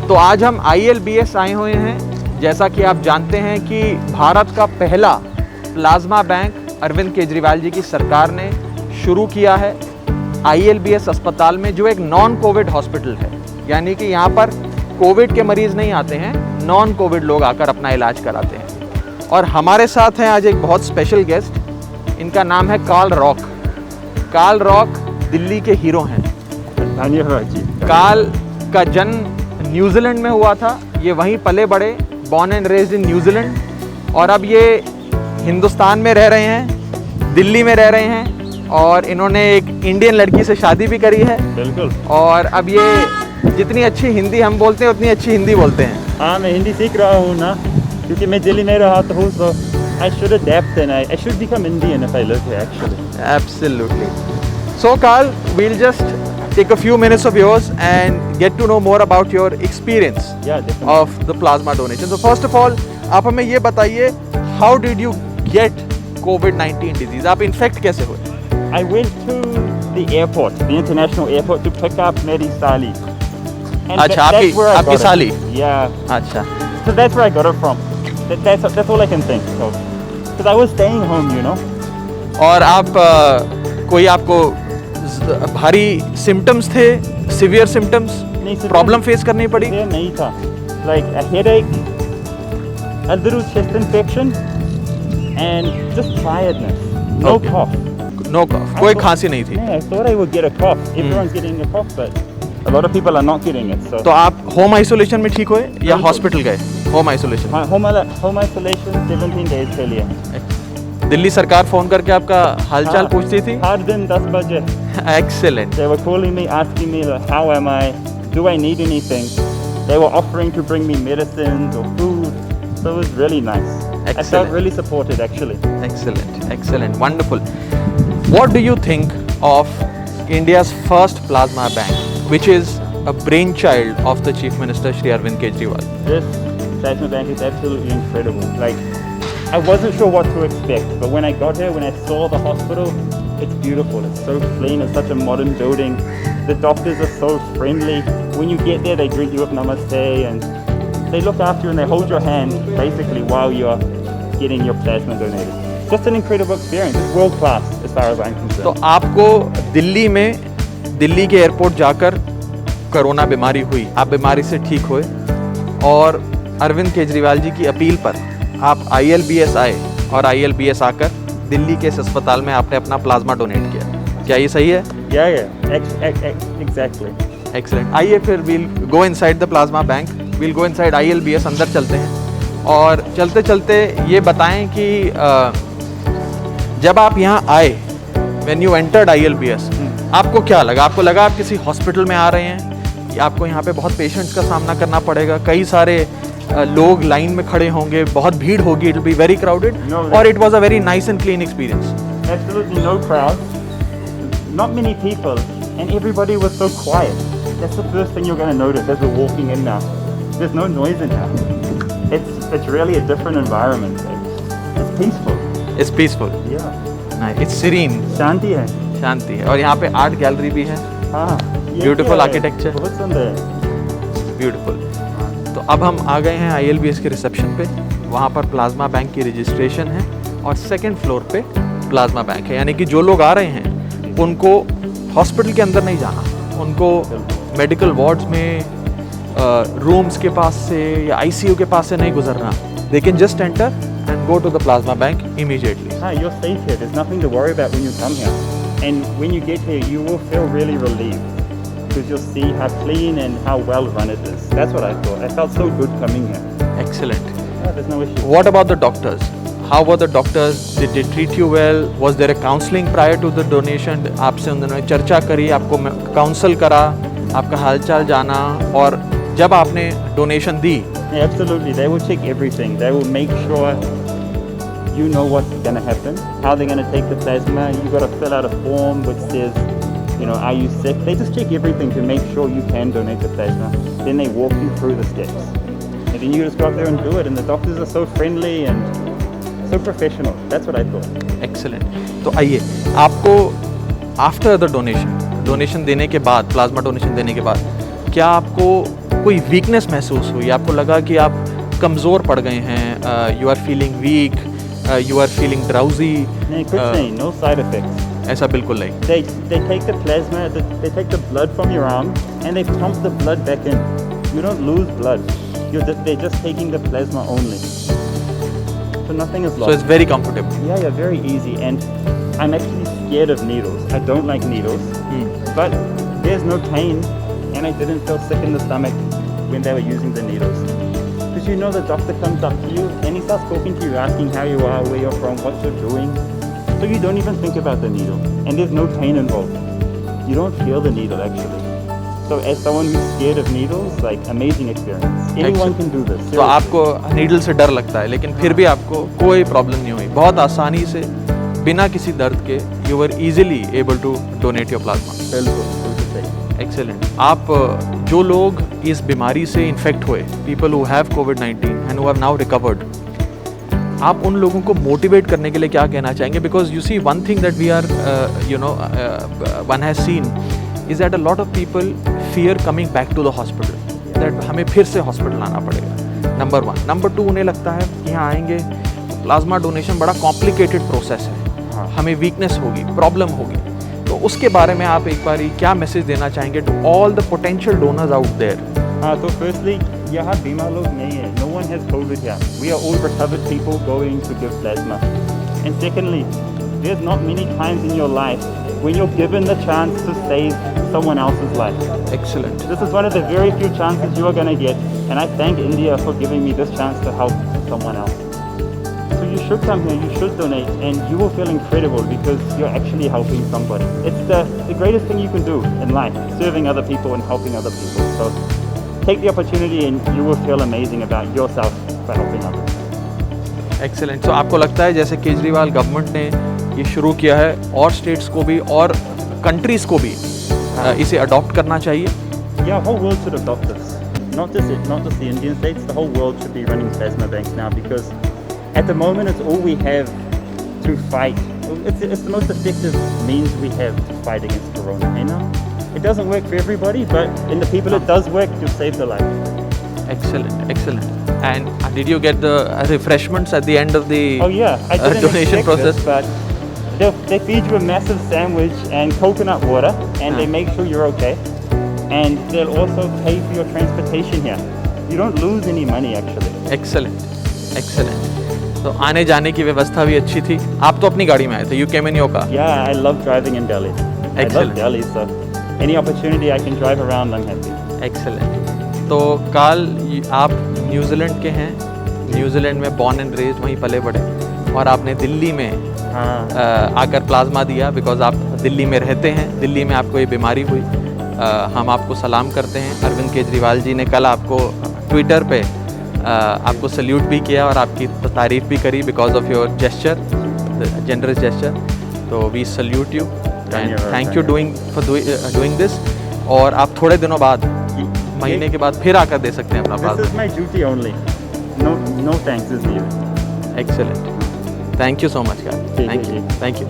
तो आज हम ILBS आए हुए हैं। जैसा कि आप जानते हैं कि भारत का पहला प्लाज्मा बैंक अरविंद केजरीवाल जी की सरकार ने शुरू किया है ILBS अस्पताल में, जो एक नॉन कोविड हॉस्पिटल है। यानी कि यहाँ पर कोविड के मरीज़ नहीं आते हैं, नॉन कोविड लोग आकर अपना इलाज कराते हैं। और हमारे साथ हैं आज एक बहुत स्पेशल गेस्ट, इनका नाम है Karl Rock. Karl Rock Delhi के हीरो हैं। धन्यवाद जी। कार्ल का जन्म न्यूजीलैंड में हुआ था, ये वहीं पले बड़े, born and raised in New Zealand, और अब ये हिंदुस्तान में रह रहे हैं, दिल्ली में रह रहे हैं, और इन्होंने एक इंडियन लड़की से शादी भी करी है। बिल्कुल। और अब ये जितनी अच्छी हिंदी हम बोलते हैं उतनी अच्छी हिंदी बोलते हैं। हाँ, मैं हिंदी सीख रहा हूँ ना, क्योंकि मैं दिल्ली में रहा हूँ, so I should adapt and I should become Indian if I live here actually. Absolutely. So Carl, we'll just take a few minutes of yours and get to know more about your experience Yeah, definitely. of the plasma donation. So first of all, आप हमें ये बताइए, how did you get COVID-19 disease? आप infect कैसे हुए? I went to the airport, the international airport, to pick up Mary Sali. And अच्छा, that's where I आपकी got it. साली? Yeah. अच्छा, So that's where I got it from. That's all I can think of. Because I was staying home, you know. और आप कोई आपको भारी symptoms थे, सिवियर सिम्टम्स, नहीं, symptoms प्रॉब्लम फेस करनी पड़ी? there नहीं था. Like a headache, a little chest infection, and just tiredness. No Okay. cough. No cough, कोई खांसी नहीं थी। Yeah, I thought I would get a cough. Everyone's getting a cough, but a lot of people are not getting it. So तो आप home isolation में ठीक हुए या बिल्कुल। हॉस्पिटल गए? Home isolation. my home isolation 17 days के लिए. दिल्ली सरकार फोन करके आपका हालचाल हाँ, पूछती थी? हर दिन 10 बजे. Excellent. They were calling me, asking me like, how am I? Do I need anything? They were offering to bring me medicines or food. So it was really nice. I Excellent. felt really supported actually. Excellent, excellent, wonderful. What do you think of India's first plasma bank, which is a brainchild of the Chief Minister Shri Arvind Kejriwal? This plasma bank is absolutely incredible. Like, I wasn't sure what to expect, but when I got here, when I saw the hospital, it's beautiful. It's so clean. It's such a modern building. The doctors are so friendly. When you get there, they greet you with namaste and they look after you and they hold your hand basically while you're getting your plasma donated. Just an incredible experience. It's world class as far as I'm concerned. तो आपको दिल्ली के airport जाकर corona बीमारी हुई, आप बीमारी से ठीक हुए, और अरविंद केजरीवाल जी की अपील पर आप ILBS आए, और ILBS आकर दिल्ली के इस अस्पताल में आपने अपना प्लाज्मा डोनेट किया। क्या ये सही है? Yeah. Exactly. एक्सेलेंट। आइए फिर we'll go inside the plasma bank, we'll go inside ILBS, अंदर चलते हैं। और चलते चलते ये बताएं कि जब आप यहाँ आए, व्हेन यू एंटर्ड ILBS, आपको क्या लगा? आपको लगा आप किसी हॉस्पिटल में आ रहे हैं, कि आपको यहाँ पे बहुत पेशेंट्स का सामना करना पड़ेगा, कई सारे लोग लाइन में खड़े होंगे, बहुत भीड़ होगी, it will be very crowded, और it was a very nice and clean experience? Absolutely no crowd, not many people, and everybody was so quiet. That's the first thing you're going to notice as we're walking in now. There's no noise in here. It's really a different environment. It's peaceful. It's peaceful, Yeah. It's serene, शांति है. शांति है। और यहाँ पे art gallery भी है, हाँ. Beautiful architecture. बहुत सुंदर है. ब्यूटीफुल। तो अब हम आ गए हैं ILBS के रिसेप्शन पे, वहाँ पर प्लाज्मा बैंक की रजिस्ट्रेशन है, और सेकंड फ्लोर पे प्लाज्मा बैंक है। यानी कि जो लोग आ रहे हैं उनको हॉस्पिटल के अंदर नहीं जाना, उनको मेडिकल वार्ड्स में रूम्स के पास से या ICU के पास से नहीं गुजरना। They can just enter and go to the plasma bank immediately. हाँ, you're safe here. There's nothing to worry about when you come here. And when you get here, you will feel really relieved because you'll see how clean and how well run it is. That's what I thought. I felt so good coming here. Excellent. Yeah, there's no issue. What about the doctors? How were the doctors? Did they treat you well? Was there a counseling prior to the donation? आपसे उन्होंने चर्चा करी, आपको counsel करा, आपका हालचाल जाना, और जब आपने donation the? Yeah, absolutely. They will check everything. They will make sure you know what's going to happen, how they're going to take the plasma. You've got to fill out a form which says, you know, are you sick? They just check everything to make sure you can donate the plasma. Then they walk you through the steps. And then you just go up there and do it. And the doctors are so friendly and so professional. That's what I thought. Excellent. तो आइए, आपको after the donation देने के बाद, plasma donation देने के बाद क्या आपको कोई वीकनेस महसूस हुई, आपको लगा कि आप कमज़ोर पड़ गए हैं, you are feeling weak, you are feeling drowsy? नहीं, कुछ नहीं, no side effects. ऐसा बिल्कुल नहीं। They take the plasma, they take the blood from your arm and they pump the blood back in. You don't lose blood. They're just taking the plasma only. So nothing is So lost. it's very comfortable. Yeah, very easy. And I'm actually scared of needles. I don't like needles. But there's no pain and I didn't feel sick in the stomach when they were using the needles. Because you know the doctor comes up to you and he starts talking to you, asking how you are, where you're from, what you're doing. So you don't even think about the needle. And there's no pain involved. You don't feel the needle actually. So as someone who's scared of needles, like amazing experience. Anyone can do this. तो आपको needle से डर लगता है लेकिन फिर भी आपको कोई प्रॉब्लम नहीं हुई, बहुत आसानी से बिना किसी दर्द के you were easily able to donate your plasma. बिल्कुल सही। एक्सेलेंट। आप जो लोग इस बीमारी से इन्फेक्ट हुए, people who have covid and who have now recovered, आप उन लोगों को मोटिवेट करने के लिए क्या कहना चाहेंगे? Because you see one thing that we are one has seen is that a lot of people fear coming back to the hospital, that हमें फिर से हॉस्पिटल आना पड़ेगा, नंबर 1। नंबर 2, उन्हें लगता है कि यहाँ आएंगे प्लाज्मा डोनेशन बड़ा कॉम्प्लिकेटेड प्रोसेस है, हमें वीकनेस होगी, प्रॉब्लम होगी। तो उसके बारे में आप एक बार क्या मैसेज देना चाहेंगे to all the potential donors out there? हाँ, तो फर्स्टली यहाँ बीमार लोग नहीं है, no one has COVID here. We are all recovered people going to give plasma. And secondly, there's not many times in your life when you're given the chance to save someone else's life. Excellent. This is one of the very few chances you are going to get, and I thank India for giving me this chance to help someone else. So you should come here, you should donate, and you will feel incredible because you're actually helping somebody. It's the greatest thing you can do in life, serving other people and helping other people. So take the opportunity and you will feel amazing about yourself for helping others. Excellent. So आपको लगता है जैसे Kejriwal government ने ये शुरू किया है और स्टेट्स को भी और कंट्रीज़ को भी इसे अडॉप्ट करना चाहिए? Yeah, whole world should adopt this. Not just the Indian states, the whole world should be running plasma banks now because at the moment it's all we have to fight. It's the most effective means we have to fight against corona, you know? It doesn't work for everybody, but in the people it does work, you save the life. Excellent, excellent. And did you get the refreshments at the end of the Oh yeah, I didn't donation expect process? this, but they feed you a massive sandwich and coconut water, and they make sure you're okay. And they'll also pay for your transportation here. You don't lose any money actually. Excellent, excellent. तो आने जाने की व्यवस्था भी अच्छी थी। आप तो अपनी गाड़ी में आए थे, you came in your car. Yeah, I love driving in Delhi. I love Delhi, so any opportunity I can drive around, I'm happy. Excellent. तो काल आप न्यूजीलैंड के हैं, न्यूजीलैंड में बॉर्न एंड रेज, वहीं पले बड़े, और आपने दिल्ली में आकर प्लाज्मा दिया बिकॉज आप दिल्ली में रहते हैं, दिल्ली में आपको ये बीमारी हुई। हम आपको सलाम करते हैं। अरविंद केजरीवाल जी ने कल आपको ट्विटर पे आपको सल्यूट भी किया और आपकी तारीफ़ भी करी because of your gesture, generous gesture. तो we salute you and thank you doing this. और आप थोड़े दिनों बाद, महीने के बाद फिर आकर दे सकते हैं अपना plasma. This is my duty only. No thanks is needed. Excellent. Thank you so much, guys. Thank you.